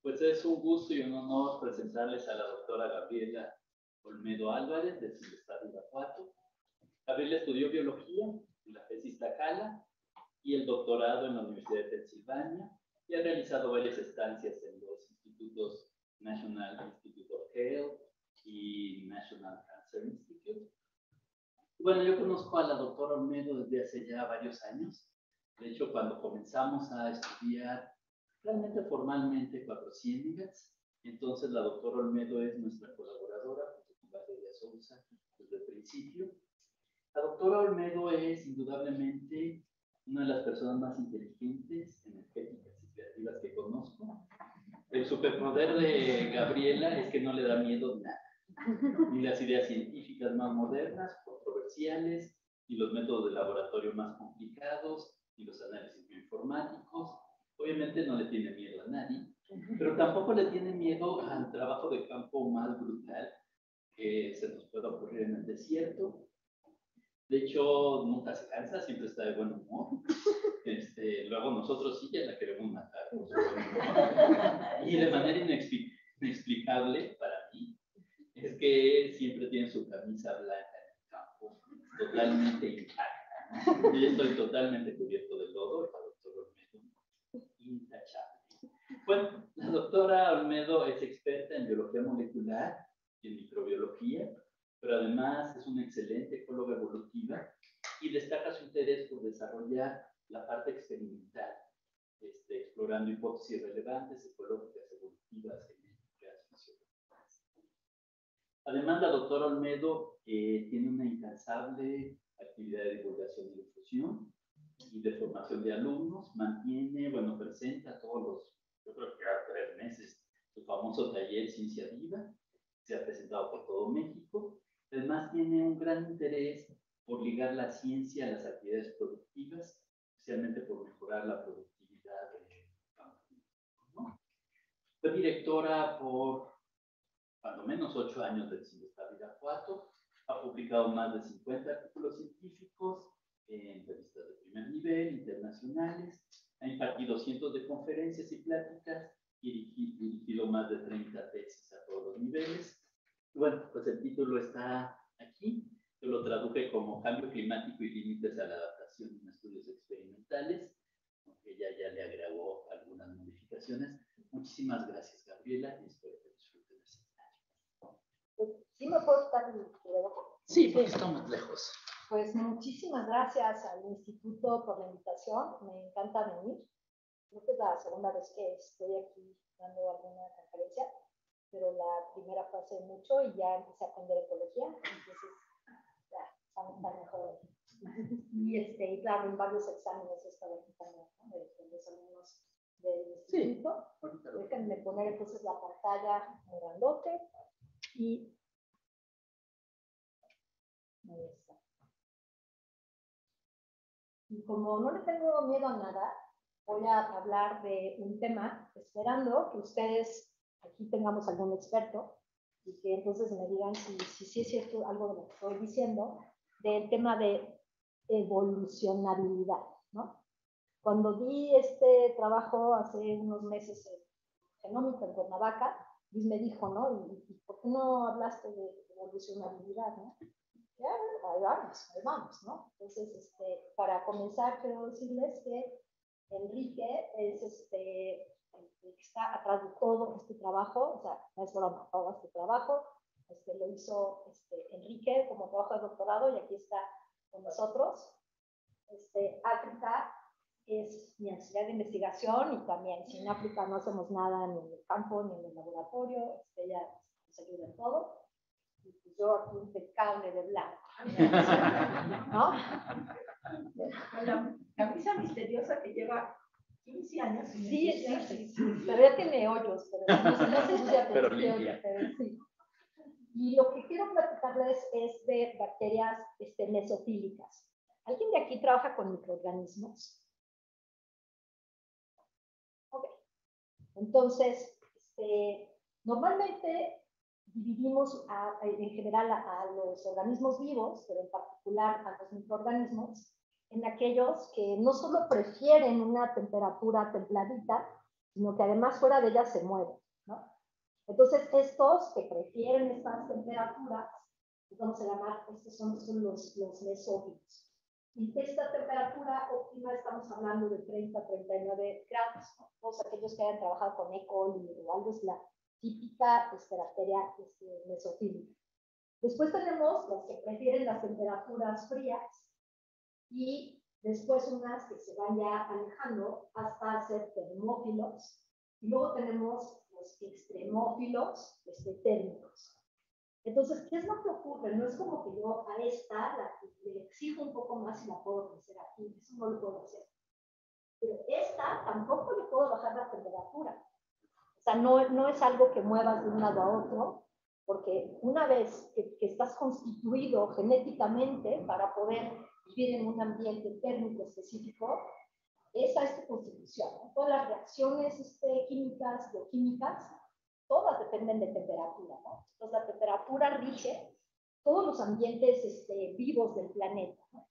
Pues es un gusto y un honor presentarles a la doctora Gabriela Olmedo Álvarez, del Estado de Irapuato. Gabriela estudió biología en la FES Iztacala y el doctorado en la Universidad de Pensilvania y ha realizado varias estancias en los institutos National Institute of Health y National Cancer Institute. Bueno, yo conozco a la doctora Olmedo desde hace ya varios años. De hecho, cuando comenzamos a estudiar realmente formalmente 400 MIGATS, entonces la doctora Olmedo es nuestra colaboradora, junto con Valeria Sousa, desde el principio. La doctora Olmedo es indudablemente una de las personas más inteligentes, energéticas y creativas que conozco. El superpoder de Gabriela es que no le da miedo nada, ni las ideas científicas más modernas, controversiales, ni los métodos de laboratorio más complicados, ni los análisis bioinformáticos. Obviamente no le tiene miedo a nadie, pero tampoco le tiene miedo al trabajo de campo más brutal que se nos pueda ocurrir en el desierto. De hecho, nunca se cansa, siempre está de buen humor. Luego nosotros sí ya la queremos matar. Y de manera inexplicable para mí, es que siempre tiene su camisa blanca en el campo, totalmente intacta. Yo estoy totalmente cubierto de lodo, el doctor Olmedo, intachable. Bueno, la doctora Olmedo es experta en biología molecular y en microbiología, pero además es una excelente ecóloga evolutiva y destaca su interés por desarrollar la parte experimental, explorando hipótesis relevantes, ecológicas, evolutivas, genéticas, fisiológicas. Además, la doctora Olmedo tiene una incansable actividad de divulgación y difusión y de formación de alumnos. Mantiene, presenta todos los, yo creo que cada 3 meses, su famoso taller Ciencia Viva. Se ha presentado por todo México. Además, tiene un gran interés por ligar la ciencia a las actividades productivas, especialmente por mejorar la productividad del campo, ¿no? Fue directora por cuando menos 8 años del Estado de Irapuato. Ha publicado más de 50 artículos científicos en revistas de primer nivel, internacionales. Ha impartido cientos de conferencias y pláticas y dirigido más de 30 tesis a todos los niveles. Bueno, pues el título está aquí. Yo lo traduje como Cambio Climático y Límites a la Adaptación en Estudios Experimentales, aunque ella ya le agregó algunas modificaciones. Muchísimas gracias, Gabriela, y espero que disfruten el seminario. ¿Sí me puedo estar luego? Sí, porque estamos lejos. Pues muchísimas gracias al Instituto por la invitación. Me encanta venir. Creo que es la segunda vez que estoy aquí dando alguna conferencia, pero la primera fue hace mucho y ya empecé a aprender ecología, entonces ya estamos tan mejor. Y claro, en varios exámenes he estado aquí también, ¿no? de los alumnos del instituto. Sí. Déjenme poner entonces la pantalla muy grandote y ahí está. Y como no le tengo miedo a nada, voy a hablar de un tema, esperando que ustedes aquí tengamos algún experto y que entonces me digan si es cierto algo de lo que estoy diciendo, del tema de evolucionabilidad, ¿no? Cuando di este trabajo hace unos meses en Genómica, en Cuernavaca, Luis me dijo, ¿no? ¿Y por qué no hablaste de evolucionabilidad, no? Ya, ahí vamos, ¿no? Entonces, para comenzar, quiero decirles que Enrique es el que está atrás de todo este trabajo, o sea, no es broma, todo este trabajo, lo hizo Enrique como trabajo de doctorado y aquí está con nosotros. África es mi necesidad de investigación y también sin África no hacemos nada ni en el campo ni en el laboratorio, ella nos ayuda en todo. Y pues yo aquí impecable de blanco, ¿no? Con la camisa misteriosa que lleva 15 años. Sí. Todavía tiene hoyos, pero no se ensucia. Pero limpia. Sí. Y lo que quiero platicarles es de bacterias mesofílicas. ¿Alguien de aquí trabaja con microorganismos? Ok. Entonces, normalmente dividimos en general a los organismos vivos, pero en particular a los microorganismos, en aquellos que no solo prefieren una temperatura templadita, sino que además fuera de ellas se mueven, ¿no? Entonces, estos que prefieren estas temperaturas, vamos a llamar, estos son los mesófilos. Y esta temperatura óptima estamos hablando de 30 a 39 grados, ¿no? Todos aquellos que hayan trabajado con E. coli o algo es la típica bacteria mesofílica. Después tenemos los que prefieren las temperaturas frías y después unas que se van ya alejando hasta ser termófilos. Y luego tenemos los extremófilos térmicos. Entonces, ¿qué es lo que ocurre? No es como que yo a esta le exijo un poco más y la puedo crecer aquí. Eso no lo puedo hacer. Pero esta tampoco le puedo bajar la temperatura. O sea, no es algo que muevas de un lado a otro, porque una vez que estás constituido genéticamente para poder vivir en un ambiente térmico específico, esa es tu constitución, ¿no? Todas las reacciones químicas, bioquímicas, todas dependen de temperatura, ¿no? Entonces la temperatura rige todos los ambientes vivos del planeta, ¿no?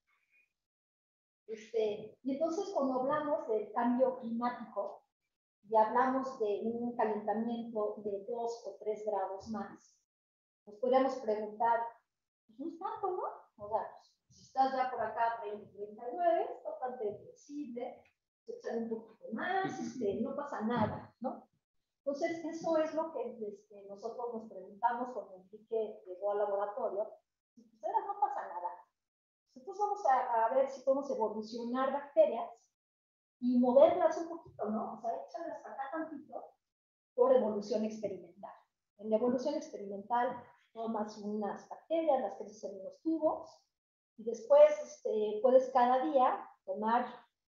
Y entonces cuando hablamos del cambio climático y hablamos de un calentamiento de 2 o 3 grados más, nos podríamos preguntar, pues no es tanto, ¿no? O sea, si estás ya por acá 30, 39, es bastante flexible, se sale un poquito más, no pasa nada, ¿no? Entonces, eso es lo que nosotros nos preguntamos cuando Enrique llegó al laboratorio. Pues ahora no pasa nada. Entonces vamos a ver si podemos evolucionar bacterias y moverlas un poquito, ¿no? O sea, échalas acá tantito por evolución experimental. En la evolución experimental tomas unas bacterias, las creces en unos tubos y después puedes cada día tomar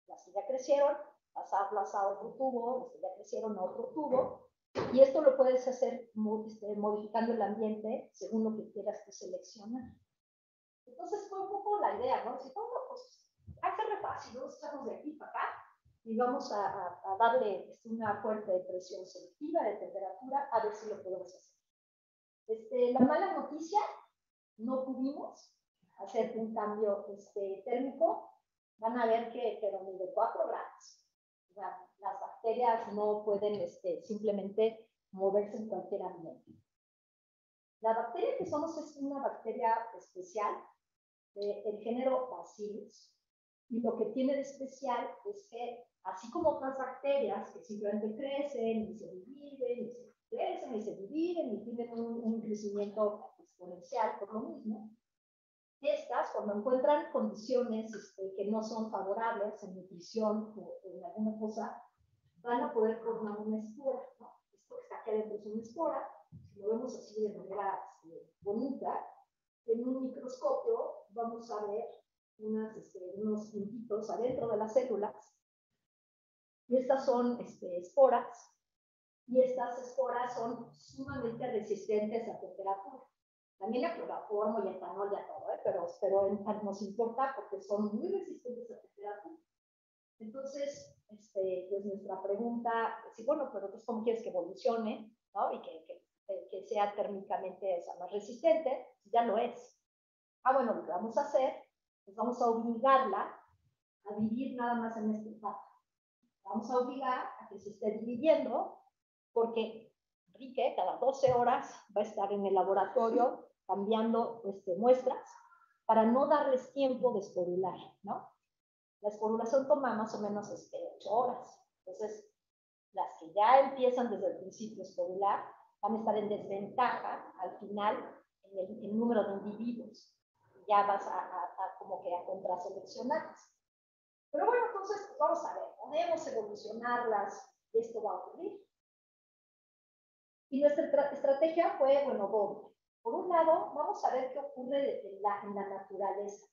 las que ya crecieron, pasarlas a otro tubo, las que ya crecieron a otro tubo, y esto lo puedes hacer modificando el ambiente según lo que quieras que seleccionar. Entonces fue un poco la idea, ¿no? Si bueno, pues hay que ser fácil, vamos a echarnos de aquí para acá y vamos a darle una fuerte presión selectiva de temperatura a ver si lo podemos hacer. La mala noticia, no pudimos hacer un cambio térmico. Van a ver que, pero ni de 4 grados. O sea, las bacterias no pueden simplemente moverse en cualquier ambiente. La bacteria que somos es una bacteria especial del género Bacillus. Y lo que tiene de especial es que, así como otras bacterias que simplemente crecen y se dividen, y se crecen y se dividen y tienen un crecimiento exponencial por lo mismo, estas, cuando encuentran condiciones que no son favorables en nutrición o en alguna cosa, van a poder formar una espora, ¿no? Esto que está aquí adentro es una espora. Si lo vemos así de manera bonita, en un microscopio vamos a ver unos puntitos adentro de las células. Y estas son esporas. Y estas esporas son sumamente resistentes a temperatura. También a cloroformo y etanol y a todo, pero nos importa porque son muy resistentes a temperatura. Entonces, pues nuestra pregunta es, bueno, pero entonces, ¿cómo quieres que evolucione, ¿no? Y que sea térmicamente más resistente? Ya lo es. Bueno, lo que vamos a hacer es vamos a obligarla a vivir nada más en esta etapa. Vamos a obligar a que se esté dividiendo, porque Enrique cada 12 horas va a estar en el laboratorio cambiando muestras para no darles tiempo de esporular, ¿no? La esporulación toma más o menos 8 horas. Entonces, las que ya empiezan desde el principio a esporular van a estar en desventaja al final en el número de individuos. Ya vas como que a contraseleccionarlas. Pero bueno, entonces vamos a ver, podemos evolucionarlas y esto va a ocurrir. Y nuestra estrategia fue, bueno, doble. Por un lado, vamos a ver qué ocurre en la naturaleza.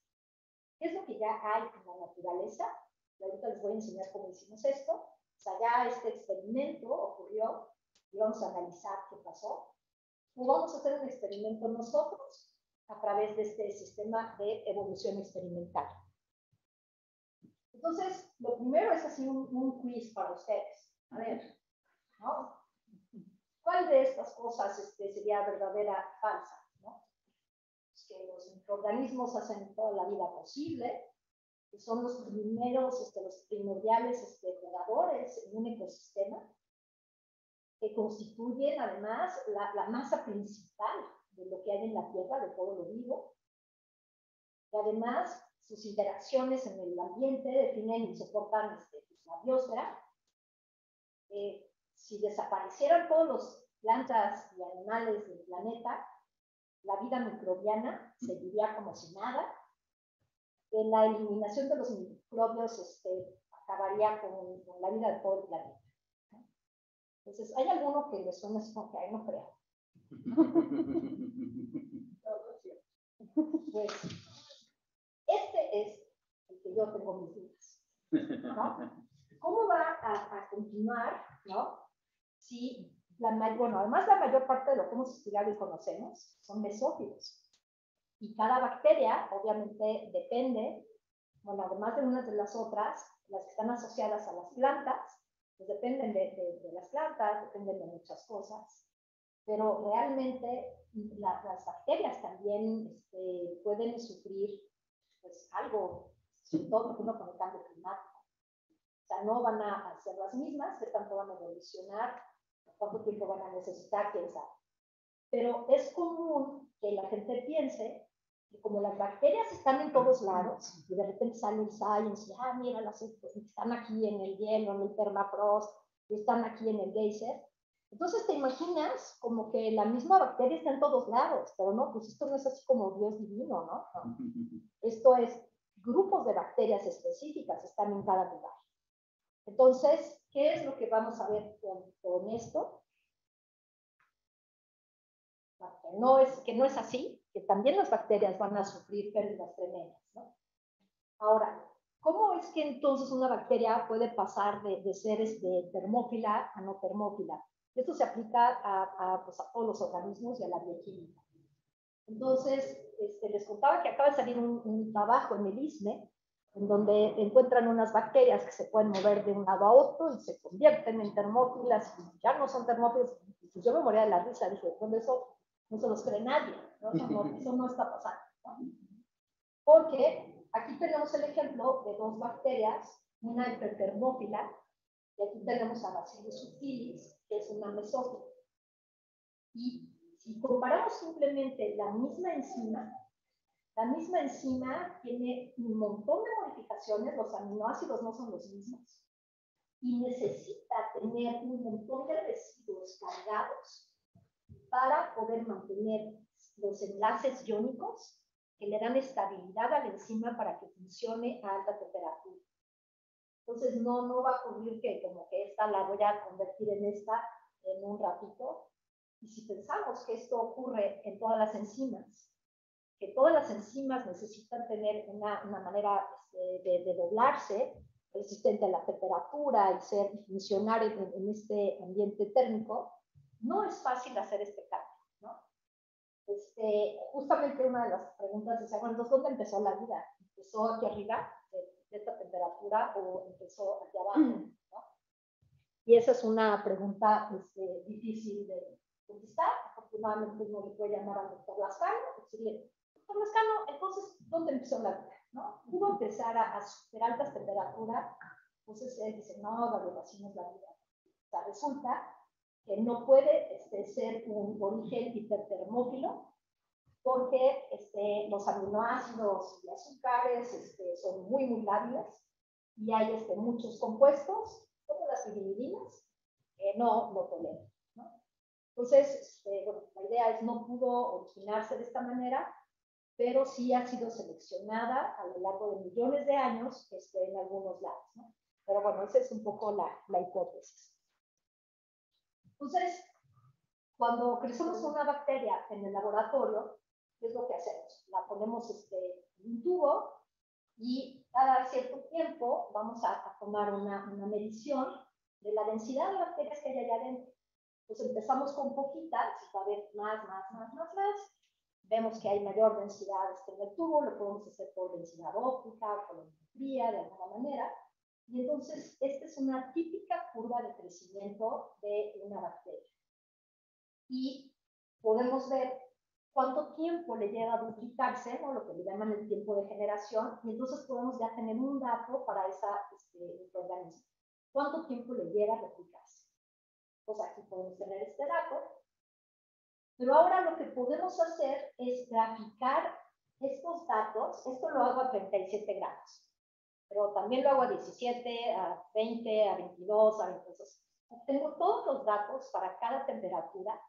¿Qué es lo que ya hay en la naturaleza? Y ahorita les voy a enseñar cómo hicimos esto. O sea, ya este experimento ocurrió y vamos a analizar qué pasó. O vamos a hacer un experimento nosotros a través de este sistema de evolución experimental. Entonces, lo primero es así un quiz para ustedes. A ver, ¿no? ¿Cuál de estas cosas sería verdadera falsa? ¿No? Pues que los microorganismos hacen toda la vida posible, que son los primeros, los primordiales jugadores en un ecosistema. que constituyen además la masa principal de lo que hay en la Tierra, de todo lo vivo. Y además, sus interacciones en el ambiente definen y soportan la biosfera. Si desaparecieran todos los plantas y animales del planeta, la vida microbiana seguiría como si nada. La eliminación de los microbios acabaría con la vida de todo el planeta. Entonces, ¿hay alguno que les suene así como que, ay, no creo? Pues, este es el que yo tengo mis dudas, ¿no? ¿Cómo va a continuar, ¿no? Si, bueno, además la mayor parte de lo que hemos estudiado y conocemos son mesófilos. Y cada bacteria, obviamente, depende, bueno, además de unas de las otras, las que están asociadas a las plantas, pues dependen de las plantas, dependen de muchas cosas. Pero realmente las bacterias también pueden sufrir pues, algo, sobre todo porque uno con el cambio climático. O sea, no van a ser las mismas, qué tanto van a evolucionar, cuánto tiempo van a necesitar, quién sabe. Pero es común que la gente piense que como las bacterias están en todos lados, y de repente sale el science, y mira, están aquí en el hielo, en el permafrost, y están aquí en el geyser. Entonces te imaginas como que la misma bacteria está en todos lados, pero no, pues esto no es así como Dios divino, ¿no? No. Esto es, grupos de bacterias específicas están en cada lugar. Entonces, ¿qué es lo que vamos a ver con esto? Que no es así, que también las bacterias van a sufrir pérdidas tremendas, ¿no? Ahora, ¿cómo es que entonces una bacteria puede pasar de ser termófila a no termófila? Esto se aplica pues a todos los organismos y a la bioquímica. Entonces, les contaba que acaba de salir un trabajo en el ISME, en donde encuentran unas bacterias que se pueden mover de un lado a otro y se convierten en termófilas y ya no son termófilas. Pues yo me moría de la risa, dije, ¿dónde eso? No se los cree nadie, ¿no? Eso no está pasando, ¿no? Porque aquí tenemos el ejemplo de dos bacterias, una hipertermófila, y aquí tenemos a Bacillus subtilis, que es una mesófila. Y si comparamos simplemente la misma enzima tiene un montón de modificaciones, los aminoácidos no son los mismos, y necesita tener un montón de residuos cargados para poder mantener los enlaces iónicos que le dan estabilidad a la enzima para que funcione a alta temperatura. Entonces no va a ocurrir que como que esta la voy a convertir en esta en un ratito. Y si pensamos que esto ocurre en todas las enzimas, que todas las enzimas necesitan tener una manera de doblarse, resistente a la temperatura y funcionar en este ambiente térmico, no es fácil hacer este cambio, ¿no? Justamente una de las preguntas es, bueno, entonces, ¿dónde empezó la vida? ¿Empezó aquí arriba, de esta temperatura, o empezó aquí abajo, ¿no? Y esa es una pregunta difícil de contestar. Afortunadamente uno le puede llamar al doctor Lascano y decirle, doctor Lascano, entonces, ¿dónde empezó la vida? ¿No? Pudo empezar a superar altas temperaturas. Entonces él dice, no, Gabriela, así no es la vida. O sea, resulta que no puede ser un origen hipertermófilo, porque los aminoácidos y azúcares son muy lábiles y hay muchos compuestos, como las piridininas, que no lo toleran, ¿no? Entonces, bueno, la idea es no pudo originarse de esta manera, pero sí ha sido seleccionada a lo largo de millones de años en algunos lados, ¿no? Pero bueno, esa es un poco la hipótesis. Entonces, cuando crecemos una bacteria en el laboratorio, ¿qué es lo que hacemos? La ponemos en un tubo y cada cierto tiempo vamos a tomar una medición de la densidad de bacterias que hay allá adentro. Entonces empezamos con poquitas, va a haber más. Vemos que hay mayor densidad en el tubo, lo podemos hacer por densidad óptica, por volumetría, de alguna manera. Y entonces, esta es una típica curva de crecimiento de una bacteria. Y podemos ver cuánto tiempo le lleva a duplicarse, ¿no? Lo que le llaman el tiempo de generación, y entonces podemos ya tener un dato para ese microorganismo. ¿Cuánto tiempo le lleva a replicarse? Pues aquí podemos tener este dato. Pero ahora lo que podemos hacer es graficar estos datos. Esto lo hago a 37 grados, pero también lo hago a 17, a 20, a 22, a 22. Tengo todos los datos para cada temperatura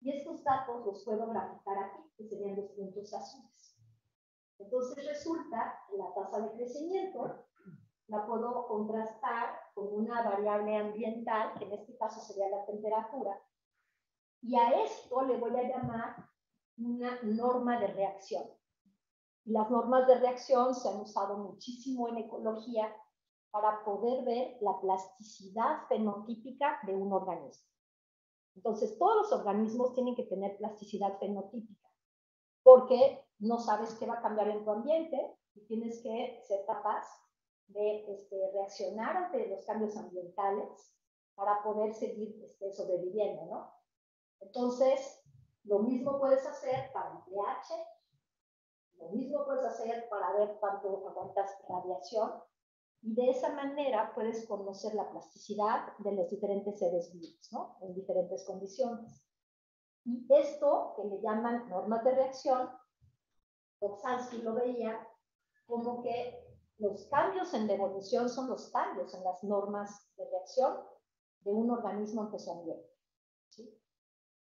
y estos datos los puedo graficar aquí, que serían los puntos azules. Entonces resulta que la tasa de crecimiento la puedo contrastar con una variable ambiental, que en este caso sería la temperatura, y a esto le voy a llamar una norma de reacción. Y las normas de reacción se han usado muchísimo en ecología para poder ver la plasticidad fenotípica de un organismo. Entonces, todos los organismos tienen que tener plasticidad fenotípica, porque no sabes qué va a cambiar en tu ambiente y tienes que ser capaz de reaccionar ante los cambios ambientales para poder seguir sobreviviendo, ¿no? Entonces, lo mismo puedes hacer para el pH, lo mismo puedes hacer para ver cuánto aguantas radiación, y de esa manera puedes conocer la plasticidad de los diferentes seres vivos, ¿no? En diferentes condiciones. Y esto, que le llaman normas de reacción, Dobzhansky lo veía como que los cambios en la evolución son los cambios en las normas de reacción de un organismo ante su ambiente, ¿sí?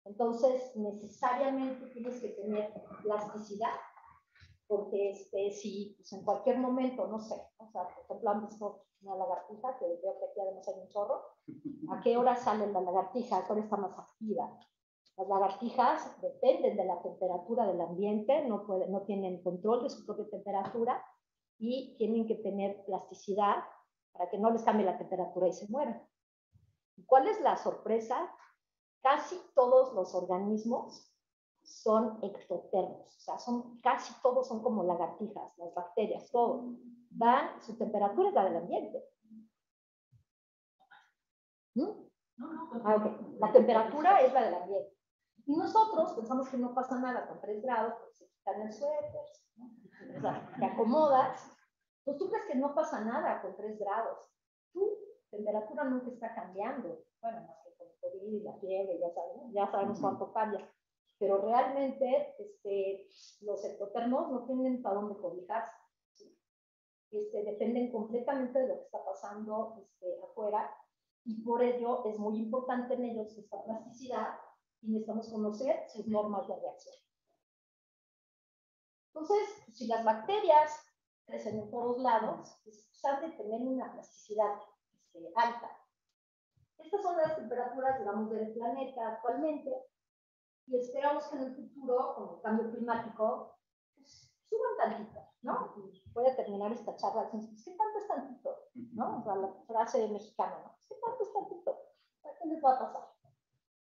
Entonces, necesariamente tienes que tener plasticidad, porque si pues en cualquier momento, no sé, o sea, por ejemplo, han visto una lagartija, que veo que aquí además hay un chorro, ¿a qué hora sale la lagartija? ¿A qué hora está más activa? Las lagartijas dependen de la temperatura del ambiente, no tienen control de su propia temperatura y tienen que tener plasticidad para que no les cambie la temperatura y se mueran. ¿Cuál es la sorpresa? Casi todos los organismos son ectotermos, o sea, casi todos son como lagartijas, las bacterias, todo. Su temperatura es la del ambiente. Okay. La temperatura es la del ambiente. Y nosotros pensamos que no pasa nada con 3 grados, porque se quitan el suéter, ¿no? O sea, te acomodas. Pues tú crees que no pasa nada con 3 grados. Tu temperatura nunca está cambiando. Bueno, más que con el COVID y la fiebre, ya sabemos cuánto cambia. Pero realmente los ectotermos no tienen para dónde cobijarse, ¿sí? Dependen completamente de lo que está pasando afuera, y por ello es muy importante en ellos esta plasticidad y necesitamos conocer sus normas de reacción. Entonces, si las bacterias crecen en todos lados, pues han de tener una plasticidad alta. Estas son las temperaturas, digamos, del planeta actualmente, y esperamos que en el futuro, con el cambio climático, pues, suban tantito, ¿no? Y voy a terminar esta charla diciendo, pues, ¿qué tanto es tantito? ¿No? O sea, la frase mexicana, ¿no? ¿Qué tanto es tantito? ¿Qué les va a pasar?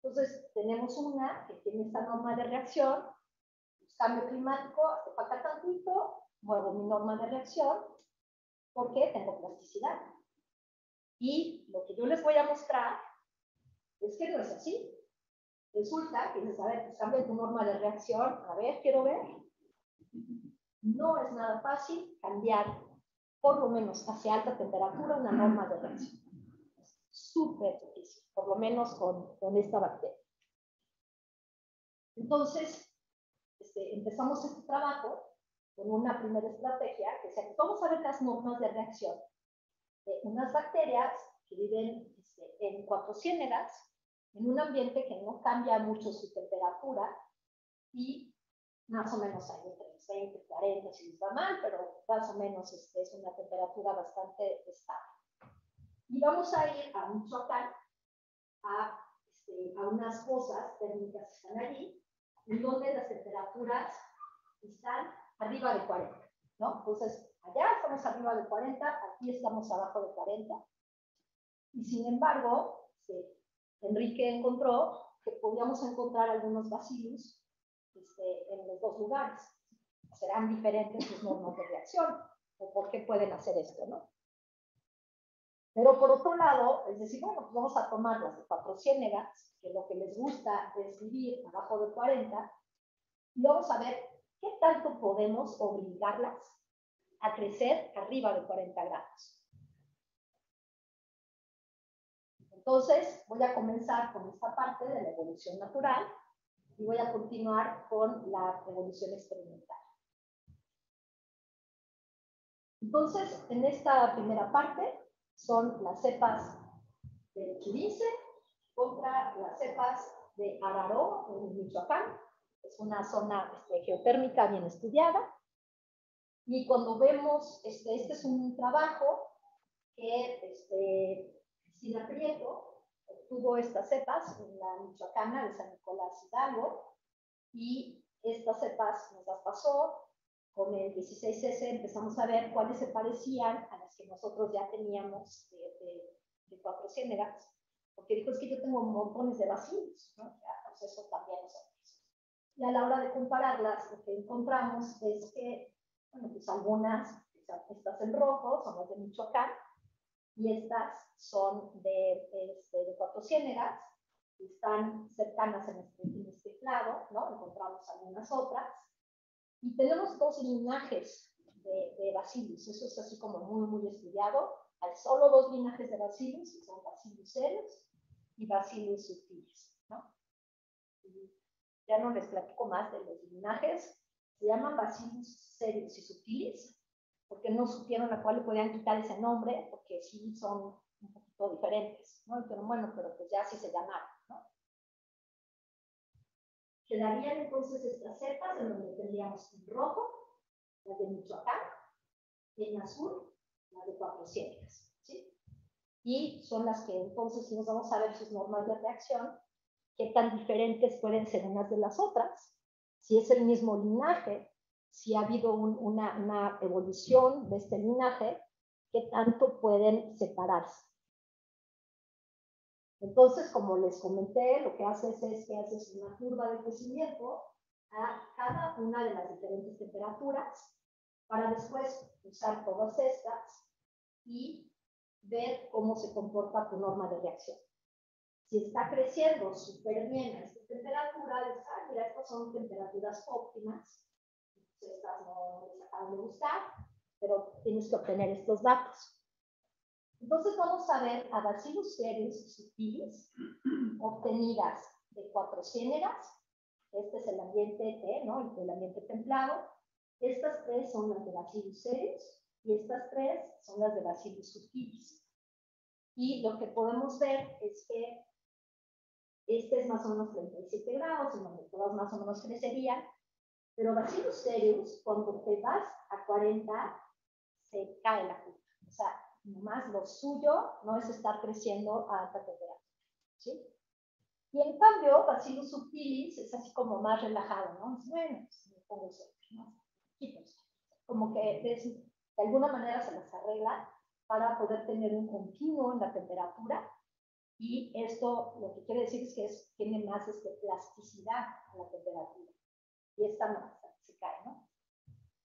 Entonces, tenemos una que tiene esta norma de reacción, pues, cambio climático, hace falta tantito, muevo mi norma de reacción, porque tengo plasticidad. Y lo que yo les voy a mostrar es que no es así. Resulta que dices, a ver, pues cambia tu norma de reacción, a ver, quiero ver. No es nada fácil cambiar, por lo menos hacia alta temperatura, una norma de reacción. Es súper difícil, por lo menos con esta bacteria. Entonces, empezamos este trabajo con una primera estrategia, que es, vamos a ver las normas de reacción de unas bacterias que viven en 4 ciénegas, en un ambiente que no cambia mucho su temperatura, y más o menos hay entre 20 y 40 si les va mal, pero más o menos es una temperatura bastante estable. Y vamos a ir a Michoacán, a unas fosas térmicas que están allí, en donde las temperaturas están arriba de 40, ¿no? Entonces, allá estamos arriba de 40, aquí estamos abajo de 40, y sin embargo, Enrique encontró que podíamos encontrar algunos bacillus en los 2 lugares. Serán diferentes sus normas de reacción, o por qué pueden hacer esto, ¿no? Pero por otro lado, es decir, bueno, pues vamos a tomar las de 4 ciénegas, que lo que les gusta es vivir abajo de 40, y vamos a ver qué tanto podemos obligarlas a crecer arriba de 40 grados. Entonces, voy a comenzar con esta parte de la evolución natural y voy a continuar con la evolución experimental. Entonces, en esta primera parte son las cepas de Churince contra las cepas de Araró, en Michoacán. Es una zona geotérmica bien estudiada. Y cuando vemos, este es un trabajo que Cristina Prieto obtuvo estas cepas en la Michoacana de San Nicolás Hidalgo, y estas cepas nos las pasó. Con el 16S empezamos a ver cuáles se parecían a las que nosotros ya teníamos de 4 ciénegas, porque dijo, es que yo tengo montones de bacilos, ¿no? Ya, pues eso también nosotros. Y a la hora de compararlas, lo que encontramos es que, bueno, pues algunas, estas en rojo, son las de Michoacán, y estas son de 4 ciénegas, y están cercanas en este lado, ¿no? Encontramos algunas otras. Y tenemos 2 linajes de bacillus. Eso es así como muy, muy estudiado. Hay solo 2 linajes de bacillus, que son bacillus cereus y bacillus subtilis, ¿no? Y ya no les platico más de los linajes. Se llaman bacillus cereus y subtilis, porque no supieron a cuál le podían quitar ese nombre, porque sí son un poquito diferentes, ¿no? Pero bueno, pero pues ya así se llamaron, ¿no? Quedarían entonces estas cepas en donde tendríamos en rojo las de Michoacán, en azul las de 4 ciénegas, ¿sí? Y son las que entonces, si nos vamos a ver sus normas de reacción, qué tan diferentes pueden ser unas de las otras, si es el mismo linaje, si ha habido una evolución de este linaje, qué tanto pueden separarse. Entonces, como les comenté, lo que haces es que haces una curva de crecimiento a cada una de las diferentes temperaturas para después usar todas estas y ver cómo se comporta tu norma de reacción. Si está creciendo súper bien a esta temperatura, mira, estas son temperaturas óptimas, estas no les acaban de gustar, pero tienes que obtener estos datos. Entonces vamos a ver a bacillus cereus subtilis obtenidas de 4 ciénegas. Este es el ambiente T, ¿no? El ambiente templado. Estas 3 son las de bacillus cereus y estas 3 son las de bacillus subtilis. Y lo que podemos ver es que este es más o menos 37 grados, en donde todas más o menos crecerían, pero bacillus cereus, cuando te vas a 40, se cae la curva. O sea, nomás lo suyo no es estar creciendo a alta temperatura, ¿sí? Y en cambio, bacillus subtilis es así como más relajado, ¿no? Bueno, me pongo seco, ¿no? Como que de alguna manera se las arregla para poder tener un continuo en la temperatura, y esto lo que quiere decir es que tiene más plasticidad a la temperatura, y esta no, se cae, ¿no?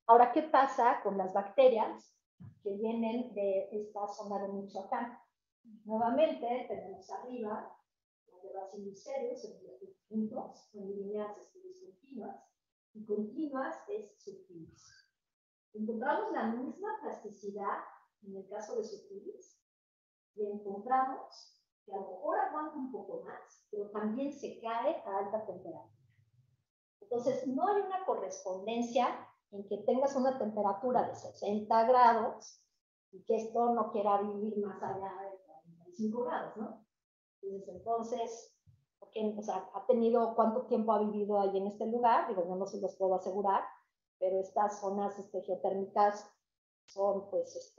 Ahora, ¿qué pasa con las bacterias que vienen de esta zona de Michoacán? Nuevamente tenemos arriba las de bacillus cereus en puntos, en líneas discontinuas, y continuas es subtilis. Encontramos la misma plasticidad en el caso de subtilis, y encontramos que a lo mejor aguanta un poco más, pero también se cae a alta temperatura. Entonces, no hay una correspondencia en que tengas una temperatura de 60 grados y que esto no quiera vivir más allá de 45 grados, ¿no? Entonces, porque, o sea, ha tenido, ¿cuánto tiempo ha vivido ahí en este lugar? Digo, yo no se los puedo asegurar, pero estas zonas geotérmicas son, pues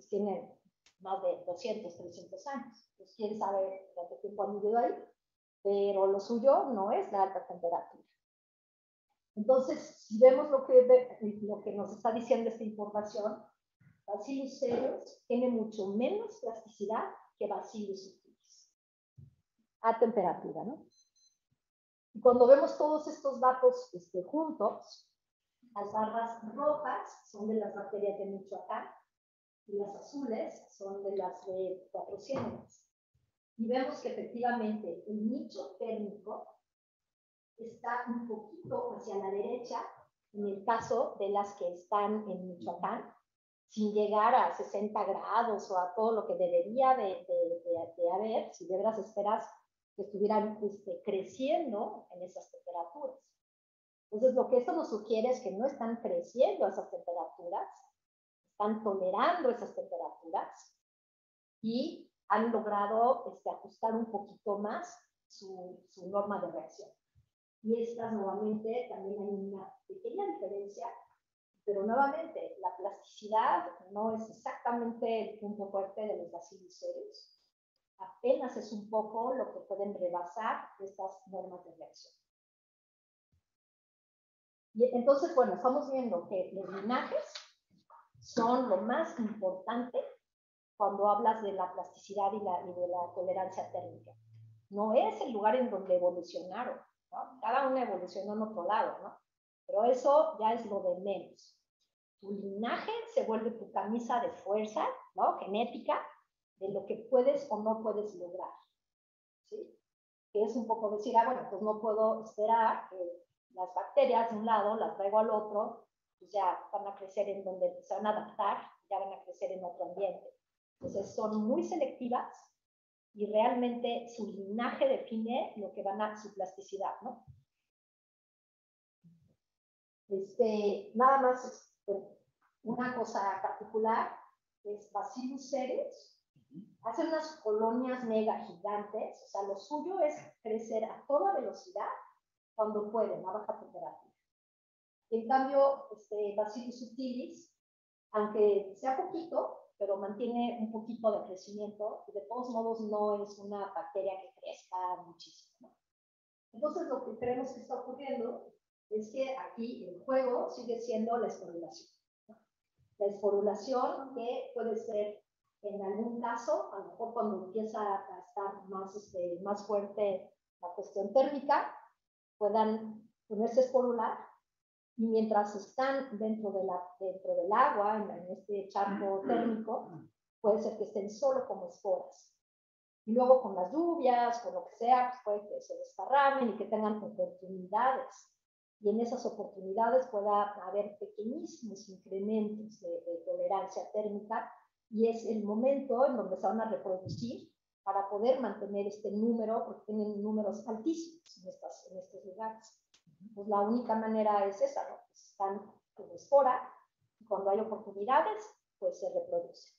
tienen más de 200, 300 años. Pues quién sabe cuánto tiempo han vivido ahí, pero lo suyo no es la alta temperatura. Entonces, si vemos lo que nos está diciendo esta información, bacillus cereus tiene mucho menos plasticidad que bacillus subtilis a temperatura, ¿no? Y cuando vemos todos estos datos juntos, las barras rojas son de las bacterias de Michoacán y las azules son de las de 4 ciénegas. Y vemos que efectivamente el nicho térmico está un poquito hacia la derecha en el caso de las que están en Michoacán, sin llegar a 60 grados o a todo lo que debería de haber, si de veras esperas que estuvieran creciendo en esas temperaturas. Entonces, lo que esto nos sugiere es que no están creciendo a esas temperaturas, están tolerando esas temperaturas y han logrado ajustar un poquito más su norma de reacción. Y estas, nuevamente, también hay una pequeña diferencia, pero nuevamente, la plasticidad no es exactamente el punto fuerte de los Bacillus cereus. Apenas es un poco lo que pueden rebasar estas normas de reacción. Y entonces, bueno, estamos viendo que los linajes son lo más importante cuando hablas de la plasticidad y de la tolerancia térmica. No es el lugar en donde evolucionaron, ¿no? Cada uno evolucionó en otro lado, ¿no? Pero eso ya es lo de menos. Tu linaje se vuelve tu camisa de fuerza, ¿no? Genética, de lo que puedes o no puedes lograr, ¿sí? Que es un poco decir, bueno, pues no puedo esperar que las bacterias de un lado las traigo al otro, pues ya van a crecer en donde se van a adaptar, ya van a crecer en otro ambiente. Entonces son muy selectivas y realmente su linaje define lo que van a su plasticidad, ¿no? Nada más una cosa particular es Bacillus cereus. Hacen unas colonias mega gigantes, o sea, lo suyo es crecer a toda velocidad cuando pueden, a baja temperatura. En cambio, Bacillus subtilis, aunque sea poquito, pero mantiene un poquito de crecimiento, y de todos modos no es una bacteria que crezca muchísimo, ¿no? Entonces, lo que creemos que está ocurriendo es que aquí el juego sigue siendo la esporulación, ¿no? La esporulación que puede ser, en algún caso, a lo mejor cuando empieza a estar más fuerte la cuestión térmica, puedan ponerse a esporular, y mientras están dentro del agua, en este charco térmico, puede ser que estén solo como esporas. Y luego con las lluvias, con lo que sea, pues puede que se desparramen y que tengan oportunidades. Y en esas oportunidades pueda haber pequeñísimos incrementos de tolerancia térmica, y es el momento en donde se van a reproducir para poder mantener este número, porque tienen números altísimos en estos lugares. Pues la única manera es esa, ¿no? Pues están como espora, y cuando hay oportunidades, pues se reproducen.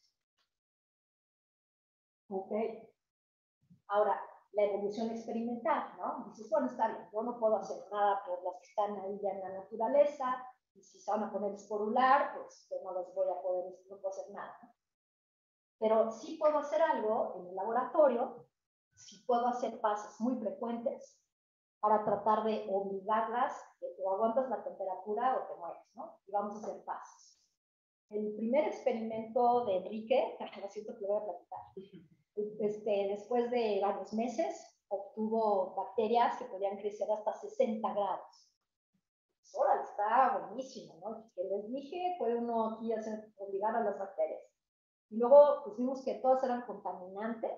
Ok. Ahora, la evolución experimental, ¿no? Dices, bueno, está bien, yo no puedo hacer nada por las que están ahí ya en la naturaleza, y si se van a poner a esporular, pues yo no les voy a poder, no puedo hacer nada, ¿no? Pero sí puedo hacer algo en el laboratorio, sí puedo hacer pases muy frecuentes para tratar de obligarlas, que tú aguantas la temperatura o te mueres, ¿no? Y vamos a hacer pases. El primer experimento de Enrique, lo siento que lo voy a platicar, después de varios meses, obtuvo bacterias que podían crecer hasta 60 grados. Pues, ahora está buenísimo, ¿no? Que les dije, puede uno aquí obligar a las bacterias. Y luego pues vimos que todas eran contaminantes.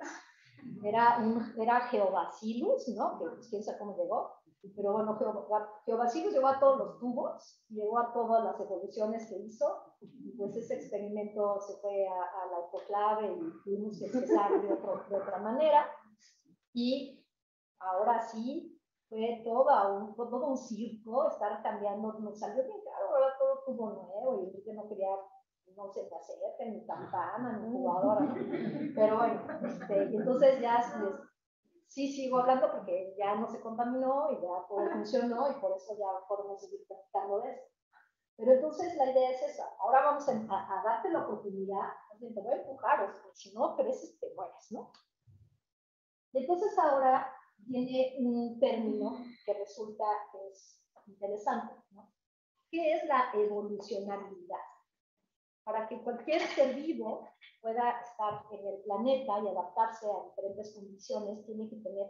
Era Geobacillus, ¿no? Que pues, quién sabe cómo llegó. Pero bueno, Geobacillus llegó a todos los tubos, llegó a todas las evoluciones que hizo, y pues ese experimento se fue a la autoclave y tuvimos que empezar de otra manera. Y ahora sí, fue todo un circo estar cambiando, nos salió bien caro, ahora todo tubo nuevo, y Enrique no quería, no se me acerca, ni campana, ni jugadora, ¿no? Pero bueno, entonces ya sí sigo hablando porque ya no se contaminó y ya todo funcionó, y por eso ya podemos seguir platicando de esto. Pero entonces la idea es esa. Ahora vamos a darte la oportunidad, te voy a empujar, porque si no creces te mueres, ¿no? Y entonces ahora viene un término que resulta que es interesante, ¿no? ¿Qué es la evolucionabilidad? Para que cualquier ser vivo pueda estar en el planeta y adaptarse a diferentes condiciones, tiene que tener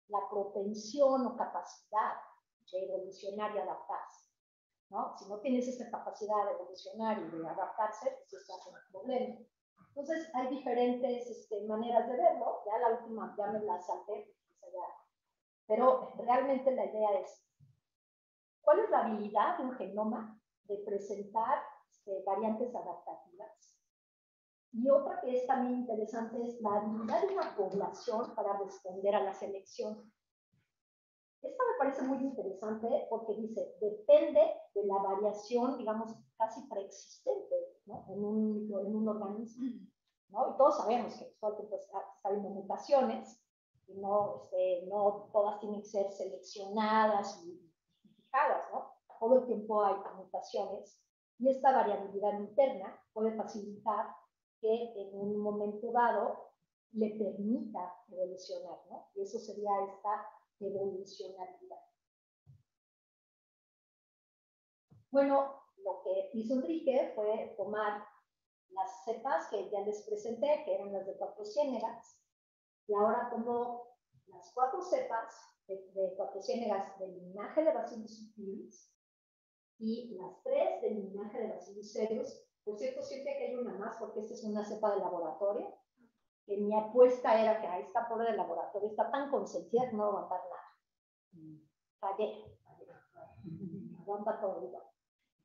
la propensión o capacidad de evolucionar y adaptarse, ¿no? Si no tienes esa capacidad de evolucionar y de adaptarse, pues estás en un problema. Entonces, hay diferentes maneras de verlo. Ya la última, ya me la salté, pero realmente la idea es, ¿cuál es la habilidad de un genoma de presentar variantes adaptativas Y otra que es también interesante es la habilidad de una población para responder a la selección. Esta me parece muy interesante porque dice, depende de la variación, digamos, casi preexistente, ¿no? en un organismo, ¿no? Y todos sabemos que todo el tiempo está habiendo mutaciones, y no todas tienen que ser seleccionadas y fijadas, ¿no? Todo el tiempo hay mutaciones, y esta variabilidad interna puede facilitar que en un momento dado le permita evolucionar, ¿no? Y eso sería esta evolucionalidad. Bueno, lo que hizo Enrique fue tomar las cepas que ya les presenté, que eran las de 4 ciénegas, y ahora tomó las 4 cepas de 4 ciénegas del linaje de Bacillus subtilis y las 3 del linaje de Bacillus cereus. Por cierto, siempre que hay una más, porque esta es una cepa de laboratorio, que mi apuesta era que esta pobre de laboratorio está tan consentida que no va a aguantar nada. Fallé. Aguanta todo igual.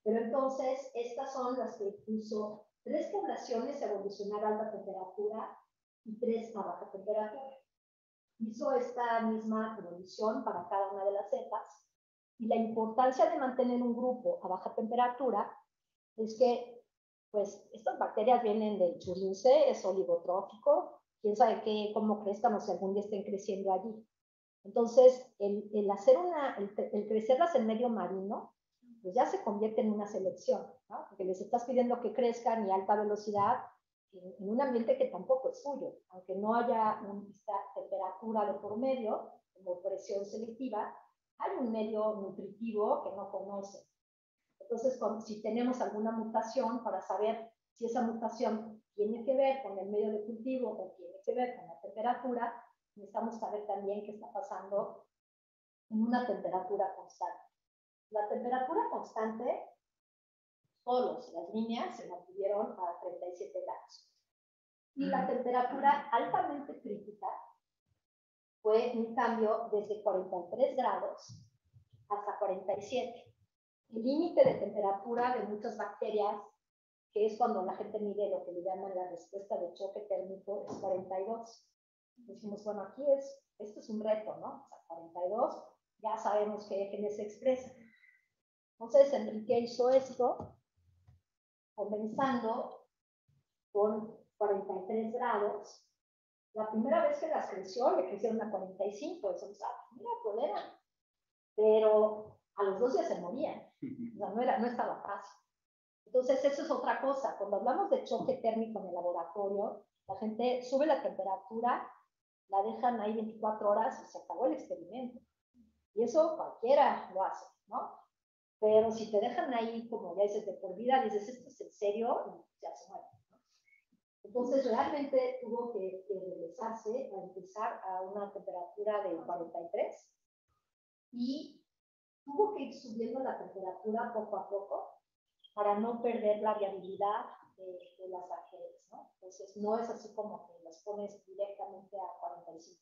Pero entonces, estas son las que puso 3 poblaciones a evolucionar a alta temperatura y 3 a baja temperatura. Hizo esta misma evolución para cada una de las cepas, y la importancia de mantener un grupo a baja temperatura es que, pues, estas bacterias vienen del churlince, es oligotrófico, quién sabe cómo crezcan o si algún día estén creciendo allí. Entonces, el crecerlas en medio marino, pues ya se convierte en una selección, ¿no? Porque les estás pidiendo que crezcan y a alta velocidad en un ambiente que tampoco es suyo, aunque no haya esta temperatura de por medio, como presión selectiva, hay un medio nutritivo que no conoce. Entonces, si tenemos alguna mutación, para saber si esa mutación tiene que ver con el medio de cultivo o tiene que ver con la temperatura, necesitamos saber también qué está pasando en una temperatura constante. La temperatura constante, todas las líneas se mantuvieron a 37 grados. Y la temperatura altamente crítica fue un cambio desde 43 grados hasta 47. El límite de temperatura de muchas bacterias, que es cuando la gente mide lo que le llaman la respuesta de choque térmico, es 42. Decimos, bueno, esto es un reto, ¿no? O sea, 42, ya sabemos qué genes se expresan. Entonces, Enrique hizo esto, comenzando con 43 grados. La primera vez que las creció, le crecieron a 45, eso, mira, toleran. Pero a los 2 días se morían, o sea, no estaba fácil. Entonces, eso es otra cosa. Cuando hablamos de choque térmico en el laboratorio, la gente sube la temperatura, la dejan ahí 24 horas y se acabó el experimento. Y eso cualquiera lo hace, ¿no? Pero si te dejan ahí, como ya dices, de por vida, dices, esto es en serio, y ya se muere, ¿no? Entonces, realmente tuvo que regresarse a empezar a una temperatura de 43 y tuvo que ir subiendo la temperatura poco a poco para no perder la viabilidad de las bacterias, ¿no? Entonces, no es así como que las pones directamente a 45.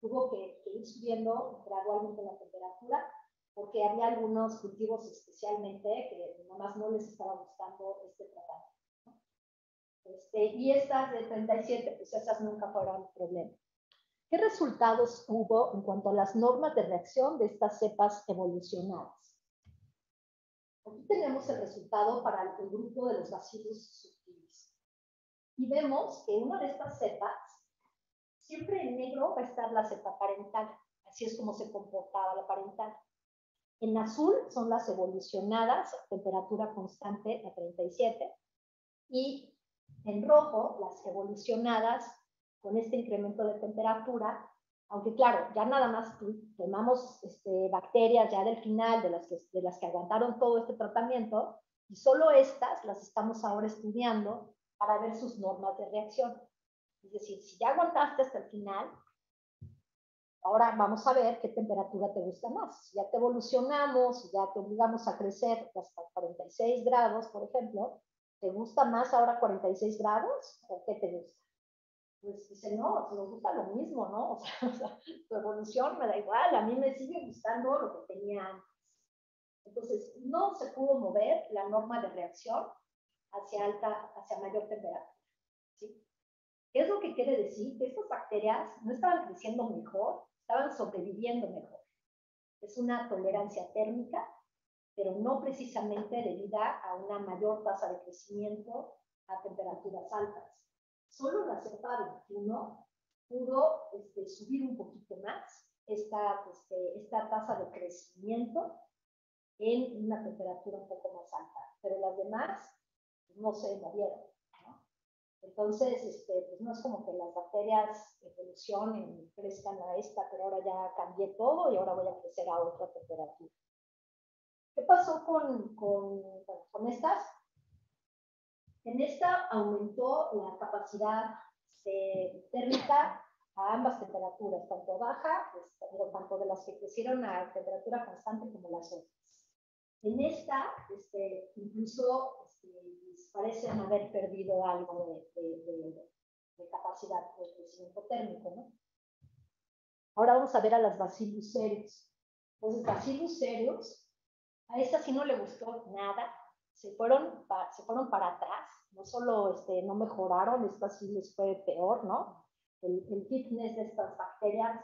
Tuvo que ir subiendo gradualmente la temperatura, porque había algunos cultivos especialmente que nomás no les estaba gustando este tratamiento, ¿no? Y estas de 37, pues esas nunca fueron problema. ¿Qué resultados hubo en cuanto a las normas de reacción de estas cepas evolucionadas? Aquí tenemos el resultado para el grupo de los Bacillus subtilis. Y vemos que una de estas cepas, siempre en negro va a estar la cepa parental. Así es como se comportaba la parental. En azul son las evolucionadas a temperatura constante a 37. Y en rojo, las evolucionadas con este incremento de temperatura, aunque claro, ya nada más tomamos bacterias ya del final, de las que aguantaron todo este tratamiento, y solo estas las estamos ahora estudiando para ver sus normas de reacción. Es decir, si ya aguantaste hasta el final, ahora vamos a ver qué temperatura te gusta más. Si ya te evolucionamos, ya te obligamos a crecer hasta 46 grados, por ejemplo, ¿te gusta más ahora 46 grados? ¿O qué te gusta? Pues dice, no, nos gusta lo mismo, ¿no? O sea, tu evolución me da igual, a mí me sigue gustando lo que tenía antes. Entonces, no se pudo mover la norma de reacción hacia mayor temperatura. ¿Qué es lo que quiere decir? Que estas bacterias no estaban creciendo mejor, estaban sobreviviendo mejor. Es una tolerancia térmica, pero no precisamente debida a una mayor tasa de crecimiento a temperaturas altas. Solo la cepa 21 pudo subir un poquito más esta tasa de crecimiento en una temperatura un poco más alta, pero las demás no se movieron, ¿no? Entonces, pues no es como que las bacterias evolucionen y crezcan a esta, pero ahora ya cambié todo y ahora voy a crecer a otra temperatura. ¿Qué pasó con estas? En esta aumentó la capacidad térmica a ambas temperaturas, tanto baja, tanto de las que crecieron a temperatura constante como las otras. En esta, incluso parecen haber perdido algo de capacidad de crecimiento térmico, ¿no? Ahora vamos a ver a las Bacillus cereus. Entonces, Bacillus cereus, a esta sí no le gustó nada, se fueron para atrás, no solo no mejoraron, esta sí les fue peor, ¿no? El fitness de estas bacterias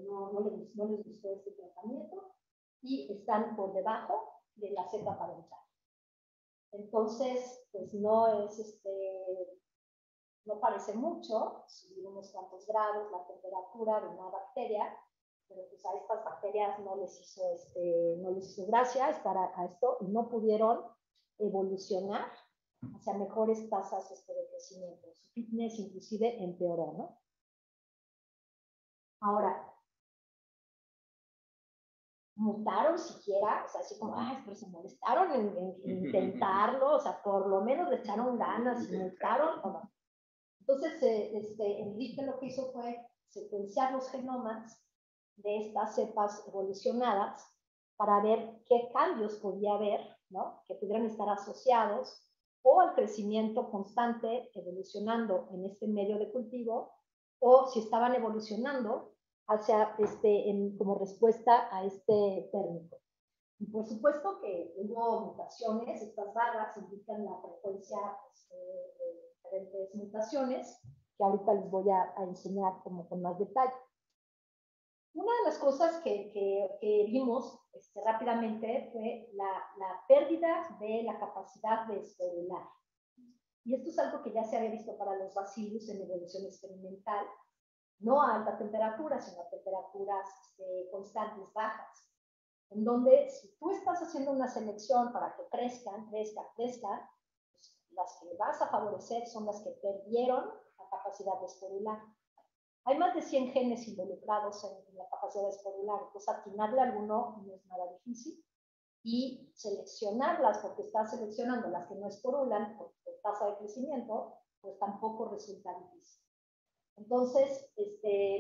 no les gustó este tratamiento y están por debajo de la cepa parental. Entonces, pues no parece mucho, subir unos cuantos grados la temperatura de una bacteria, pero pues a estas bacterias no les hizo gracia estar a esto y no pudieron evolucionar hacia mejores tasas de crecimiento. Su fitness inclusive empeoró, ¿no? Ahora, mutaron siquiera, o sea, así como, pero se molestaron en intentarlo, o sea, por lo menos le echaron ganas y mutaron, ¿o no? Entonces, Enrique lo que hizo fue secuenciar los genomas de estas cepas evolucionadas para ver qué cambios podía haber, ¿no? Que pudieran estar asociados o al crecimiento constante evolucionando en este medio de cultivo, o si estaban evolucionando hacia como respuesta a este térmico. Y por supuesto que hubo mutaciones, estas barras indican la frecuencia de diferentes mutaciones, que ahorita les voy a enseñar como con más detalle. Una de las cosas que vimos rápidamente fue la pérdida de la capacidad de esporular. Y esto es algo que ya se había visto para los bacillus en evolución experimental, no a alta temperatura, sino a temperaturas constantes, bajas, en donde si tú estás haciendo una selección para que crezcan, pues las que vas a favorecer son las que perdieron la capacidad de esporular. Hay más de 100 genes involucrados en la capacidad de esporular, entonces atinarle a alguno no es nada difícil, y seleccionarlas, porque estás seleccionando las que no esporulan por tasa de crecimiento, pues tampoco resulta difícil. Entonces,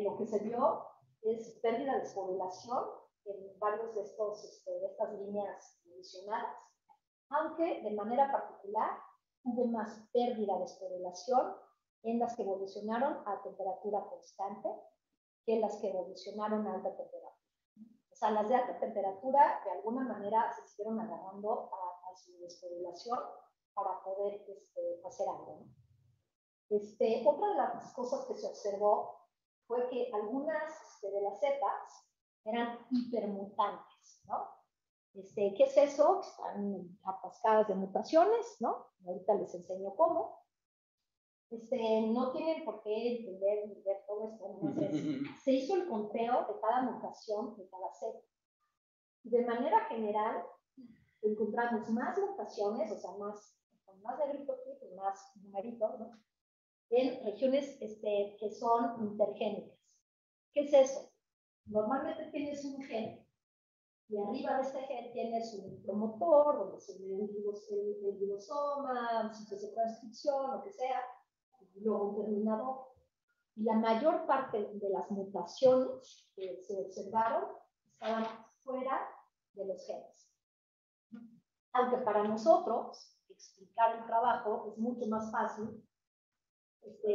lo que se vio es pérdida de esporulación en varios de estas líneas evolucionadas, aunque de manera particular hubo más pérdida de esporulación en las que evolucionaron a temperatura constante que las que evolucionaron a alta temperatura. O sea, las de alta temperatura de alguna manera se siguieron agarrando a su esporulación para poder hacer algo, ¿no? Otra de las cosas que se observó fue que algunas de las cepas eran hipermutantes, ¿no? ¿Qué es eso? Están atascadas de mutaciones, ¿no? Ahorita les enseño cómo. No tienen por qué entender ni ver todo esto, ¿no? Se hizo el conteo de cada mutación de cada cepa. De manera general, encontramos más mutaciones, o sea, con más negrito aquí, pues más numerito, ¿no? En regiones que son intergénicas. ¿Qué es eso? Normalmente tienes un gen y arriba de este gen tienes un promotor, donde se ve el ribosoma, sitios de transcripción, lo que sea, y luego un terminador. Y la mayor parte de las mutaciones que se observaron estaban fuera de los genes. Aunque para nosotros explicar el trabajo es mucho más fácil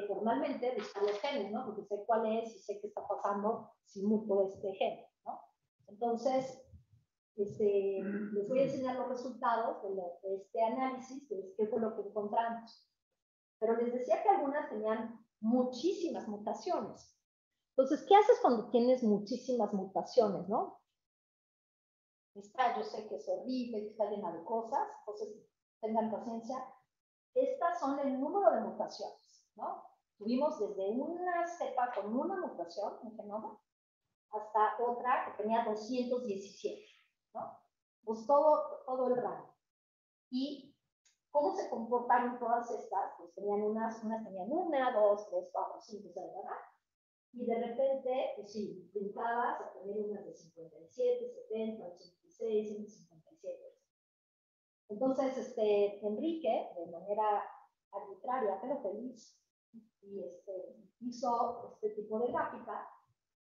formalmente buscar los genes, ¿no? Porque sé cuál es y sé qué está pasando si muto este gen, ¿no? Entonces, les voy a enseñar los resultados de este análisis, de qué fue lo que encontramos. Pero les decía que algunas tenían muchísimas mutaciones. Entonces, ¿qué haces cuando tienes muchísimas mutaciones, no? Yo sé que es horrible, que está llena de cosas, entonces tengan paciencia. Estas son el número de mutaciones, ¿no? Tuvimos desde una cepa con una mutación, un genoma, hasta otra que tenía 217, ¿no? Pues todo el rango. ¿Y cómo se comportaron todas estas? Pues tenían unas tenían 1, 2, 3, 4, 5, ¿verdad? Y de repente, pues sí, brincabas a tener unas de 57, 70, 86, 157. Entonces, Enrique, de manera arbitraria, pero feliz, hizo este tipo de gráfica,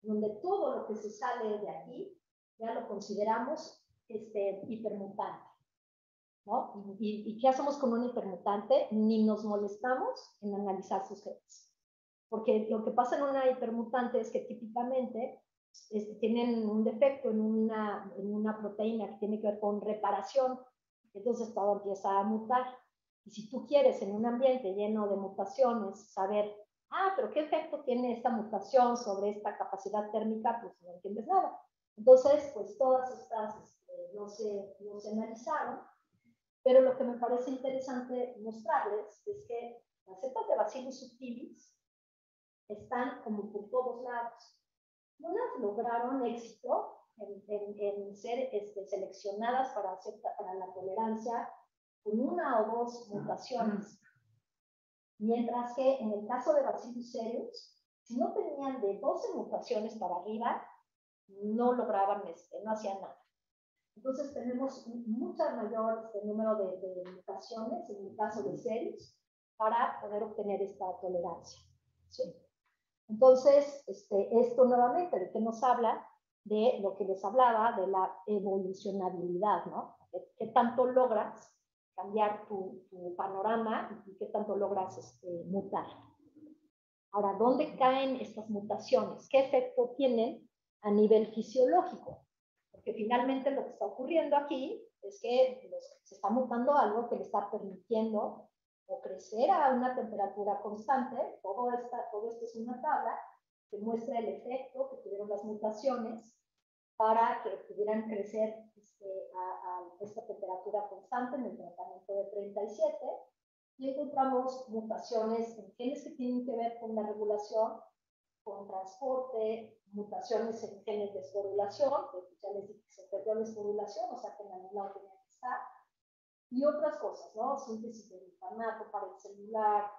donde todo lo que se sale de aquí, ya lo consideramos hipermutante, ¿no? ¿Y qué hacemos con un hipermutante? Ni nos molestamos en analizar sus genes. Porque lo que pasa en una hipermutante es que típicamente tienen un defecto en una proteína que tiene que ver con reparación, entonces todo empieza a mutar. Y si tú quieres en un ambiente lleno de mutaciones saber, pero ¿qué efecto tiene esta mutación sobre esta capacidad térmica? Pues no entiendes nada. Entonces, pues todas estas no se analizaron, pero lo que me parece interesante mostrarles es que las cepas de Bacillus subtilis están como por todos lados. Unas lograron éxito en ser seleccionadas para la tolerancia con 1 o 2 mutaciones, mientras que en el caso de Bacillus cereus, si no tenían de 12 mutaciones para arriba, no lograban, no hacían nada. Entonces tenemos mucho mayor número de mutaciones en el caso de cereus para poder obtener esta tolerancia, ¿sí? Entonces, esto nuevamente, ¿de qué nos habla? De lo que les hablaba, de la evolucionabilidad, ¿no? ¿Qué tanto logras cambiar tu panorama y qué tanto logras mutar? Ahora, ¿dónde caen estas mutaciones? ¿Qué efecto tienen a nivel fisiológico? Porque finalmente lo que está ocurriendo aquí es que se está mutando algo que le está permitiendo o crecer a una temperatura constante. Todo esto es una tabla que muestra el efecto que tuvieron las mutaciones para que pudieran crecer a esta temperatura constante en el tratamiento de 37. Y encontramos mutaciones en genes que tienen que ver con la regulación, con transporte, mutaciones en genes de esporulación, que ya les dije que se perdió la esporulación, o sea que en algún lado tenía que estar, y otras cosas, ¿no? Síntesis de glutamato, pared celular,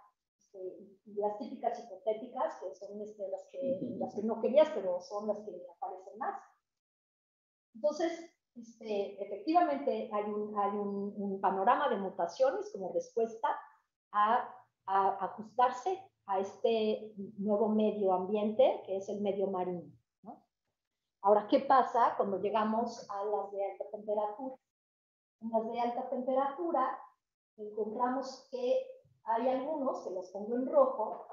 y las típicas hipotéticas, que son las que no querías, pero son las que aparecen más. Entonces, efectivamente hay un panorama de mutaciones como respuesta a ajustarse a este nuevo medio ambiente que es el medio marino, ¿no? Ahora, ¿qué pasa cuando llegamos a las de alta temperatura? En las de alta temperatura encontramos que hay algunos, que los pongo en rojo,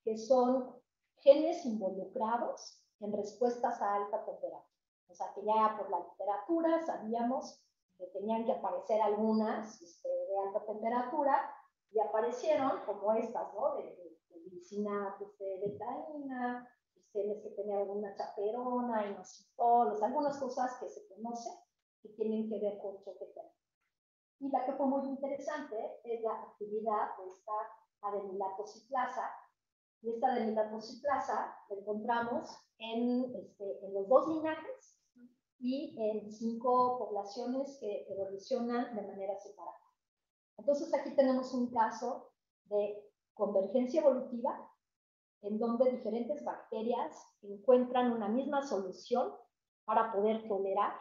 que son genes involucrados en respuestas a alta temperatura. O sea, que ya por la literatura sabíamos que tenían que aparecer algunas de alta temperatura y aparecieron como estas, ¿no? De glicina, betaína, genes que tenían alguna chaperona, inositolos, algunas cosas que se conocen que tienen que ver con choque térmico. Y la que fue muy interesante es la actividad de esta adenilatosiclasa. Y esta adenilatosiclasa la encontramos en los 2 linajes y en 5 poblaciones que evolucionan de manera separada. Entonces aquí tenemos un caso de convergencia evolutiva en donde diferentes bacterias encuentran una misma solución para poder tolerar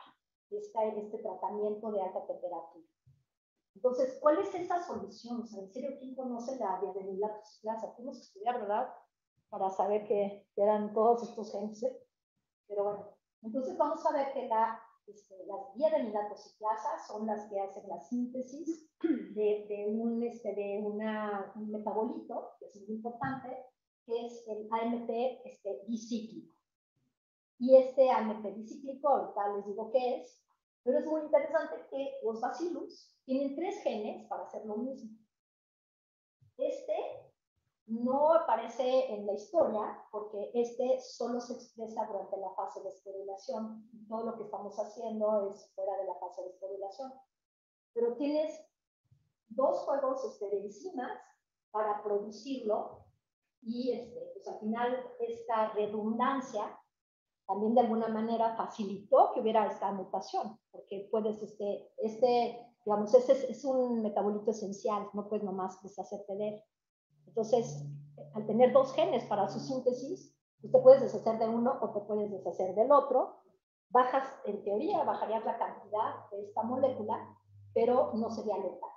este tratamiento de alta temperatura. Entonces, ¿cuál es esa solución? O sea, ¿en serio quién conoce la diadenilatosiclasa? Tenemos que estudiar, ¿verdad? Para saber que eran todos estos genes. Pero bueno, entonces vamos a ver que las diadenilatosiclasas son las que hacen la síntesis de un metabolito, que es muy importante, que es el AMP bicíclico. Y este AMP bicíclico, ahorita les digo qué es, pero es muy interesante que los bacillus tienen 3 genes para hacer lo mismo. no aparece en la historia porque este solo se expresa durante la fase de esterilización. Todo lo que estamos haciendo es fuera de la fase de esterilización. Pero tienes dos juegos de enzimas para producirlo y pues al final esta redundancia también de alguna manera facilitó que hubiera esta mutación, porque puedes, digamos, es un metabolito esencial, no puedes nomás deshacerte de él. Entonces, al tener dos genes para su síntesis, pues te puedes deshacer de uno o te puedes deshacer del otro. Bajas, en teoría, bajarías la cantidad de esta molécula, pero no sería letal.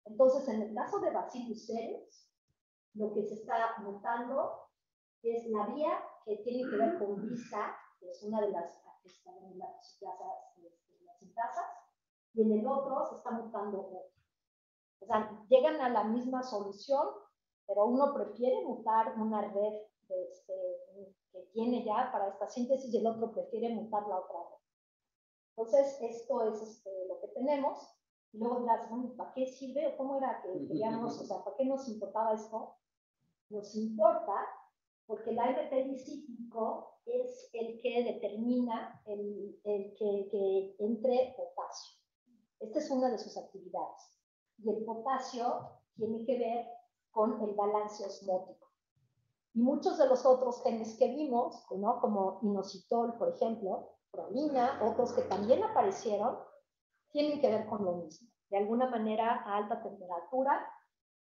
Entonces, en el caso de Bacillus cereus, lo que se está notando es la vía que tiene que ver con visa, que es una de las sintasas, y en el otro se está mutando otro. O sea, llegan a la misma solución, pero uno prefiere mutar una red que tiene ya para esta síntesis y el otro prefiere mutar la otra red. Entonces, esto es lo que tenemos. Y luego dirás, bueno, ¿para qué sirve? ¿O cómo era que queríamos? O sea, ¿para qué nos importaba esto? Nos importa porque el AMP bicíclico es el que determina el que entre potasio. Esta es una de sus actividades. Y el potasio tiene que ver con el balance osmótico. Y muchos de los otros genes que vimos, ¿no? Como inositol, por ejemplo, prolina, otros que también aparecieron, tienen que ver con lo mismo. De alguna manera, a alta temperatura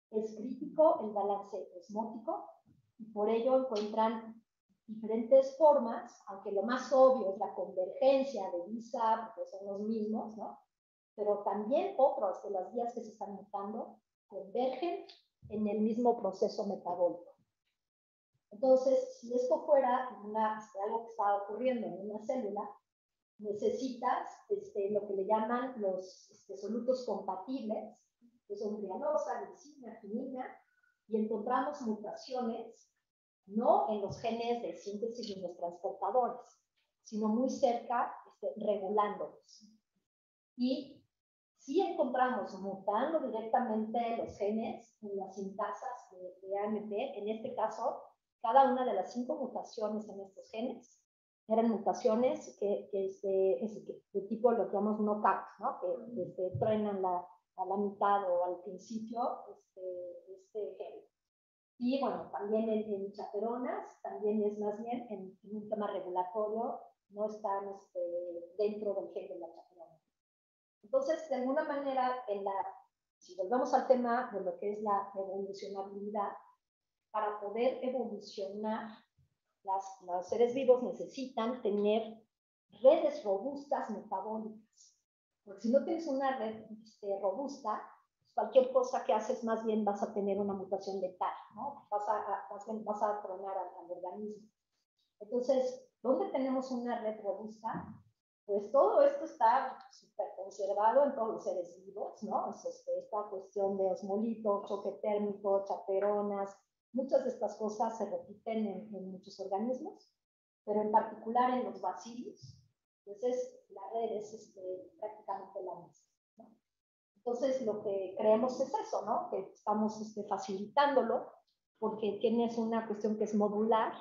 es crítico el balance osmótico y por ello encuentran diferentes formas, aunque lo más obvio es la convergencia de visa, porque son los mismos, ¿no? Pero también otras de las vías que se están mutando convergen en el mismo proceso metabólico. Entonces, si esto fuera algo que está ocurriendo en una célula, necesitas lo que le llaman los solutos compatibles, que son trianosa, glicina, quinina, y encontramos mutaciones no en los genes de síntesis de los transportadores, sino muy cerca, regulándolos. Y si encontramos mutando directamente los genes en las sintasas de AMP, en este caso, cada una de las 5 mutaciones en estos genes eran mutaciones de tipo lo que llamamos knockout, ¿no? Que truenan a la mitad o al principio este gen. Y bueno, también en chaperonas, también es más bien en un tema regulatorio, no están dentro del gen de la chaperona. Entonces, de alguna manera, si volvemos al tema de lo que es la evolucionabilidad, para poder evolucionar, los seres vivos necesitan tener redes robustas metabólicas. Porque si no tienes una red robusta, cualquier cosa que haces más bien vas a tener una mutación letal, ¿no? Vas a tronar al organismo. Entonces, ¿dónde tenemos una red robusta? Pues todo esto está súper conservado en todos los seres vivos, ¿no? Esta cuestión de osmolito, choque térmico, chaperonas, muchas de estas cosas se repiten en muchos organismos, pero en particular en los bacillus, entonces la red es prácticamente la misma, ¿no? Entonces lo que creemos es eso, ¿no? Que estamos facilitándolo porque tienes una cuestión que es modular,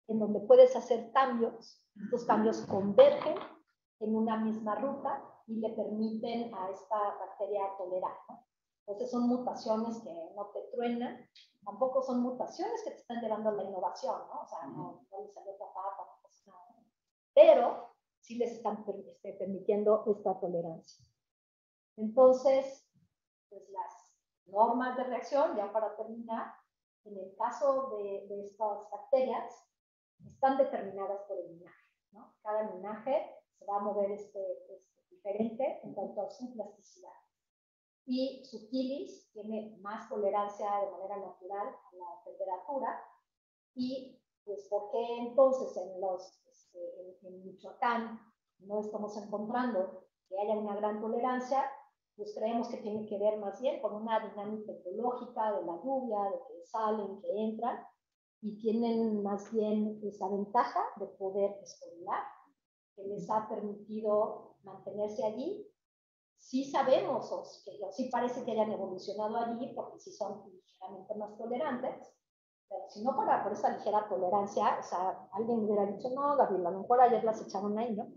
en donde puedes hacer cambios, estos cambios convergen en una misma ruta y le permiten a esta bacteria tolerar, ¿no? Entonces son mutaciones que no te truenan, tampoco son mutaciones que te están llevando a la innovación, ¿no? O sea, no les salió otra papa, no pasa nada, ¿no? Pero sí les están permitiendo esta tolerancia. Entonces, pues las normas de reacción, ya para terminar, en el caso de estas bacterias, están determinadas por el linaje, ¿no? Cada linaje se va a mover diferente en cuanto a su plasticidad. Y su quilis tiene más tolerancia de manera natural a la temperatura. Y pues, ¿por qué entonces en Michoacán no estamos encontrando que haya una gran tolerancia? Pues creemos que tiene que ver más bien con una dinámica ecológica de la lluvia, de que salen, que entran, y tienen más bien esa ventaja de poder esporular, que les ha permitido mantenerse allí. Sí sabemos, o sí parece que hayan evolucionado allí, porque sí son ligeramente más tolerantes, Pero si no fuera por esa ligera tolerancia, o sea, alguien hubiera dicho, no, Gabriela, a lo mejor ayer las echaron ahí, ¿no?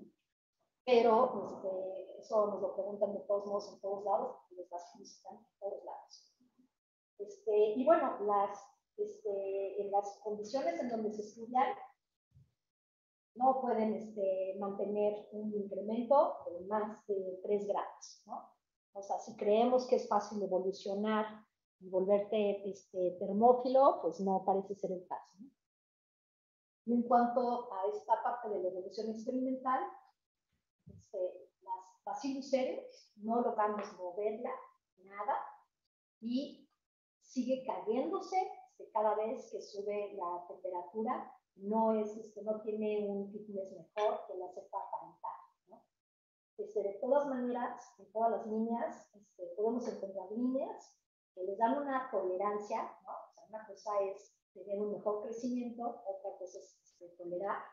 Pero eso nos lo preguntan de todos modos en todos lados, porque los vacilos están en todos lados. Y bueno, en las condiciones en donde se estudian, no pueden mantener un incremento de más de 3 grados, ¿no? O sea, si creemos que es fácil evolucionar y volverte termófilo, pues no parece ser el caso, ¿no? Y en cuanto a esta parte de la evolución experimental, las Bacillus cereus no logramos moverla, nada, y sigue cayéndose cada vez que sube la temperatura. No tiene un fitness mejor que la cepa parental, ¿no? De todas maneras, en todas las líneas, podemos encontrar líneas que les dan una tolerancia, ¿no? O sea, una cosa es tener un mejor crecimiento, otra cosa es tolerar,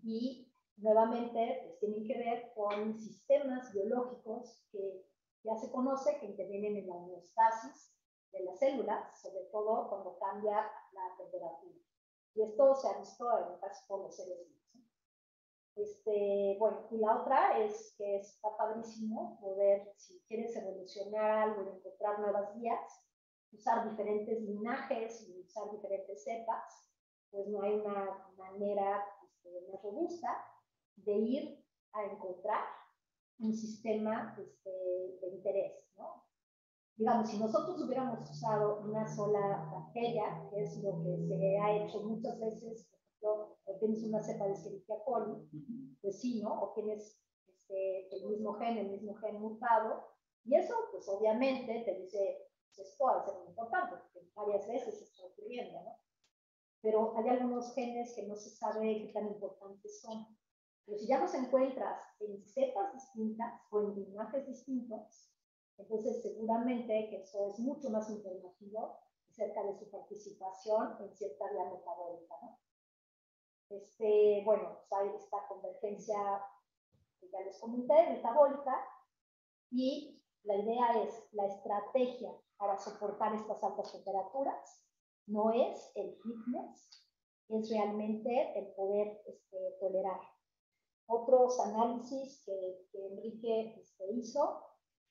y nuevamente pues, tienen que ver con sistemas biológicos que ya se conoce que intervienen en la homeostasis de las células, sobre todo cuando cambia la temperatura. Y esto se ha visto en casi todos los seres vivos, ¿no? Bueno, y la otra es que está padrísimo poder, si quieres evolucionar algo y encontrar nuevas vías, usar diferentes linajes y usar diferentes cepas, pues no hay una manera más robusta de ir a encontrar un sistema de interés, ¿no? Digamos, si nosotros hubiéramos usado una sola bacteria, que es lo que se ha hecho muchas veces, por ejemplo, o tienes una cepa de Escherichia coli, pues sí, ¿no? O tienes el mismo gen mutado, y eso, pues obviamente, te dice, pues esto va a ser muy importante, porque varias veces está ocurriendo, ¿no? Pero hay algunos genes que no se sabe qué tan importantes son. Pero si ya los encuentras en cepas distintas o en linajes distintos, entonces seguramente que eso es mucho más informativo acerca de su participación en cierta vía metabólica, ¿no? Bueno, pues hay esta convergencia que ya les comenté, metabólica, y la idea es la estrategia para soportar estas altas temperaturas no es el fitness, es realmente el poder tolerar. Otros análisis que Enrique hizo,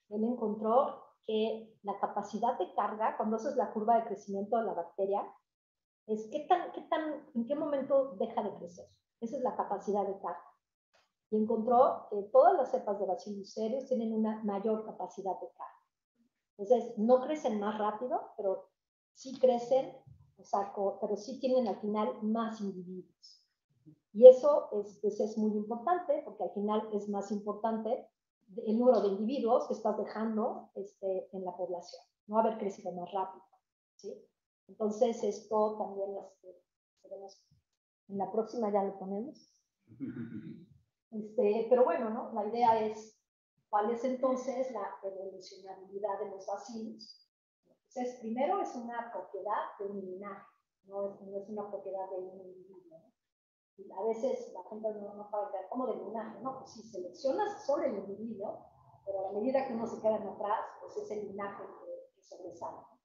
él encontró que la capacidad de carga, cuando esa es la curva de crecimiento de la bacteria, es en qué momento deja de crecer. Esa es la capacidad de carga. Y encontró que todas las cepas de Bacillus cereus tienen una mayor capacidad de carga. Entonces, no crecen más rápido, pero sí crecen, pero sí tienen al final más individuos. Y eso es muy importante, porque al final es más importante el número de individuos que estás dejando en la población, no haber crecido más rápido, ¿sí? Entonces, esto también en la próxima ya lo ponemos. Pero bueno, ¿no? La idea es cuál es entonces la evolucionabilidad de los bacilos. Entonces, primero es una propiedad de un linaje, no es una propiedad de un individuo, ¿no? Y a veces la gente no sabe ver cómo de linaje, ¿no? Pues sí, seleccionas sobre el individuo, pero a la medida que uno se queda atrás, pues es el linaje que sobresale, ¿no?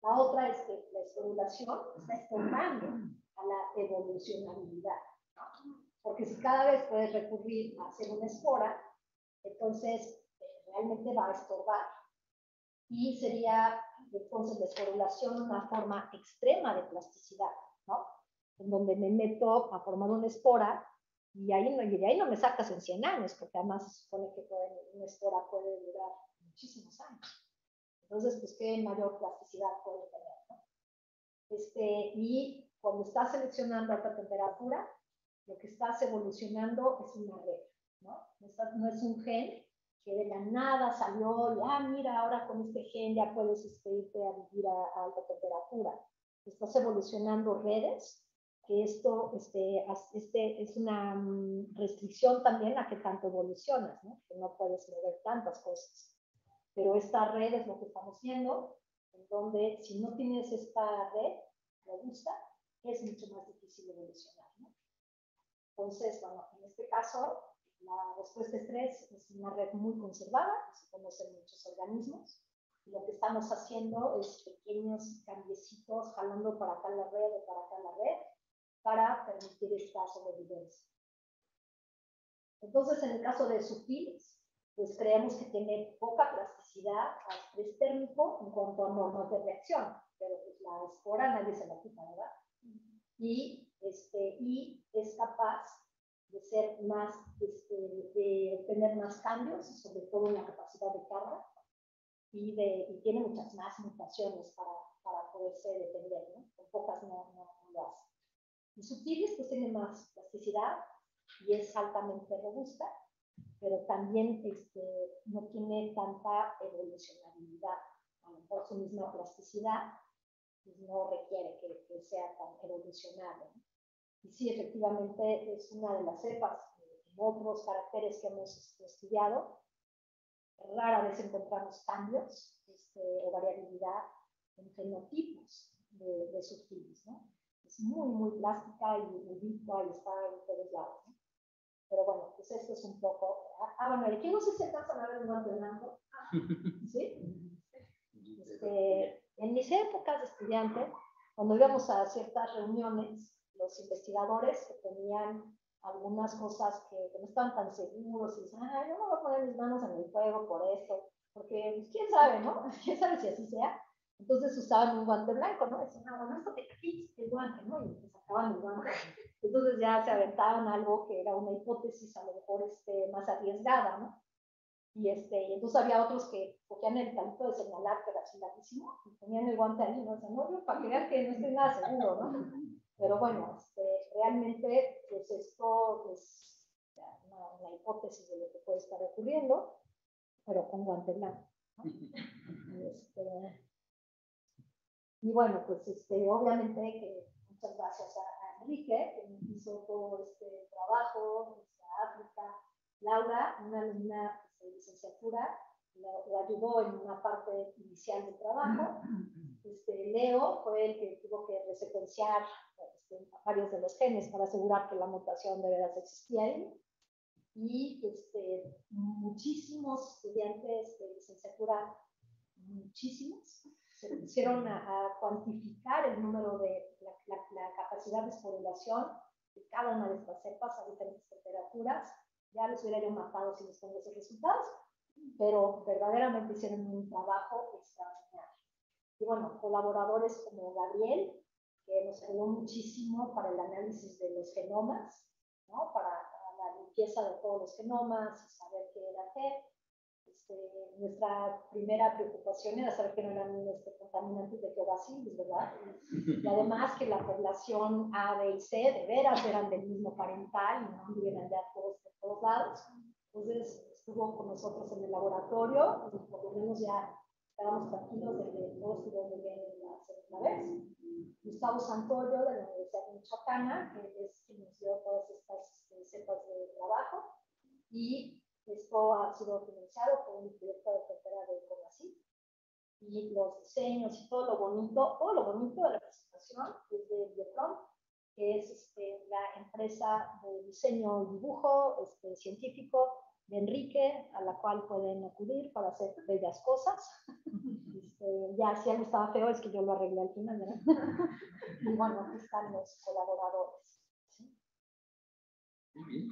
La otra es que la esporulación está estorbando a la evolucionabilidad, ¿no? Porque si cada vez puedes recurrir a hacer una espora, entonces realmente va a estorbar. Y sería entonces la esporulación una forma extrema de plasticidad, ¿no? En donde me meto a formar una espora y de ahí no me sacas en 100 años, porque además se supone que una espora puede durar muchísimos años. Entonces, pues, ¿qué mayor plasticidad puede tener, ¿no? Y cuando estás seleccionando a alta temperatura, lo que estás evolucionando es una red, ¿no? No es un gen que de la nada salió y, mira, ahora con este gen ya puedes irte a vivir a alta temperatura. Estás evolucionando redes, que esto es una restricción también a que tanto evolucionas, ¿no? Que no puedes mover tantas cosas. Pero esta red es lo que estamos viendo, en donde si no tienes esta red robusta, es mucho más difícil evolucionar, ¿no? Entonces, bueno, en este caso, la respuesta estrés es una red muy conservada, se conocen muchos organismos, lo que estamos haciendo es pequeños cambiecitos, jalando para acá la red o para acá la red, para permitir esta sobrevivencia. Entonces, en el caso de sutiles, pues creemos que tiene poca plasticidad a estrés térmico en cuanto a normas de reacción, pero pues la espora nadie se la quita, ¿verdad? Y es capaz de ser más, de tener más cambios, sobre todo en la capacidad de carga, y tiene muchas más mutaciones para poderse defender, ¿no? Con pocas no lo hace. Y sutiles pues tiene más plasticidad y es altamente robusta, pero también no tiene tanta evolucionabilidad. A lo mejor su misma plasticidad pues no requiere que sea tan evolucionable, ¿no? Y sí, efectivamente es una de las cepas, en otros caracteres que hemos estudiado, rara vez encontramos cambios o variabilidad en fenotipos de sutiles, ¿no? Es muy plástica y ubicua y está en todos lados, ¿no? Pero bueno, pues esto es un poco... bueno, yo no sé si alcanzan a ver el guante blanco. ¿Sí? En mis épocas de estudiante, cuando íbamos a ciertas reuniones, los investigadores que tenían algunas cosas que no estaban tan seguros y dicen, yo no voy a poner mis manos en el fuego por esto, porque pues, quién sabe, ¿no? Quién sabe si así sea. Entonces usaban un guante blanco, ¿no? Decían, bueno, esto te quita el guante, ¿no? Y te sacaban el guante. Entonces ya se aventaban algo que era una hipótesis a lo mejor más arriesgada, ¿no? Y entonces había otros que cogían el palito de señalar, que era así larguísimo, y ponían el guante ahí, ¿no? Decían, no, para que vean que no estoy nada seguro, ¿no? Pero bueno, realmente, pues esto es una hipótesis de lo que puede estar ocurriendo, pero con guante blanco, ¿no? Y bueno, pues obviamente que muchas gracias a Enrique, que hizo todo este trabajo, África. Laura, una alumna de licenciatura, lo ayudó en una parte inicial del trabajo. Leo fue el que tuvo que resecuenciar varios de los genes para asegurar que la mutación de veras existía ahí. Y muchísimos estudiantes de licenciatura, muchísimos, se pusieron a cuantificar el número de la capacidad de esporulación de cada una de estas cepas a diferentes temperaturas. Ya les hubiera yo matado si les pongo esos resultados, pero verdaderamente hicieron un trabajo extraordinario. Y bueno, colaboradores como Gabriel, que nos ayudó muchísimo para el análisis de los genomas, ¿no? Para la limpieza de todos los genomas y saber qué era qué. Nuestra primera preocupación era saber que no eran contaminantes de Teobacillus, ¿verdad? Y además que la población A, B y C de veras eran del mismo parental y no anduvieran de todos lados. Entonces estuvo con nosotros en el laboratorio y por lo menos ya estábamos tranquilos de que todo estuvo muy bien la segunda vez. Gustavo Santoyo de la Universidad de Michoacana, que es quien nos dio todas estas cepas de trabajo, y esto ha sido financiado por un proyecto de cartera de CONACYT. Y los diseños y todo lo bonito de la presentación es de Bioprom, que es la empresa de diseño y dibujo científico de Enrique, a la cual pueden acudir para hacer bellas cosas. Ya si algo estaba feo es que yo lo arreglé al final, ¿verdad? Y bueno, aquí están los colaboradores. ¿Sí? Muy bien.